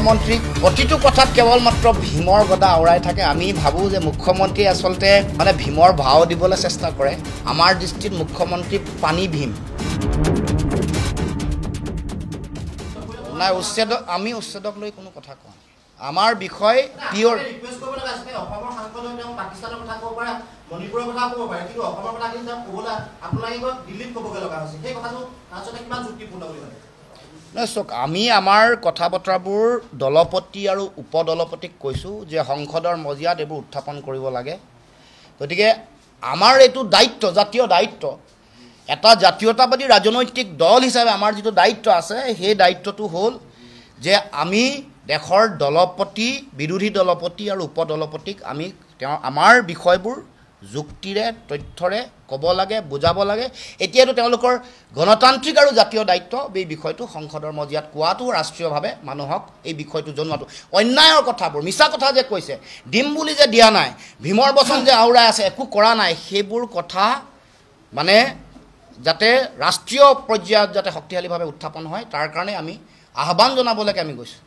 মুখ্যমন্ত্ৰীক প্ৰতিটো কথাত কেৱল মাত্ৰ ভীমৰ গদা আওৰাই থাকে। আমি ভাবোঁ যে মুখ্যমন্ত্ৰী আচলতে মানে ভীমৰ ভাও দিবলৈ চেষ্টা কৰে। আমাৰ দৃষ্টিত মুখ্যমন্ত্ৰী পানী ভীম। নাই, আমি উচ্ছেদক লৈ কোনো কথা কোৱা নাই। আমাৰ বিষয় পিয়ৰ চাওক, আমি আমাৰ কথা বতৰাবোৰ দলপতি আৰু উপদলপতিক কৈছোঁ যে সংসদৰ মজিয়াত এইবোৰ উত্থাপন কৰিব লাগে। গতিকে আমাৰ এইটো দায়িত্ব, জাতীয় দায়িত্ব, এটা জাতীয়তাবাদী ৰাজনৈতিক দল হিচাপে আমাৰ যিটো দায়িত্ব আছে, সেই দায়িত্বটো হ'ল যে আমি দেশৰ দলপতি, বিৰোধী দলপতি আৰু উপদলপতিক আমি আমাৰ বিষয়বোৰ যুক্তিৰে তথ্যৰে ক'ব লাগে, বুজাব লাগে। এতিয়াতো তেওঁলোকৰ গণতান্ত্ৰিক আৰু জাতীয় দায়িত্ব এই বিষয়টো সংসদৰ মজিয়াত কোৱাটো, ৰাষ্ট্ৰীয়ভাৱে মানুহক এই বিষয়টো জনোৱাটো। অন্যায়ৰ কথাবোৰ, মিছা কথা যে কৈছে, দিম বুলি যে দিয়া নাই, ভীমৰ বচন যে আওৰাই আছে, একো কৰা নাই, সেইবোৰ কথা মানে যাতে ৰাষ্ট্ৰীয় পৰ্যায়ত যাতে শক্তিশালীভাৱে উত্থাপন হয়, তাৰ কাৰণে আমি আহ্বান জনাবলৈকে আমি গৈছোঁ।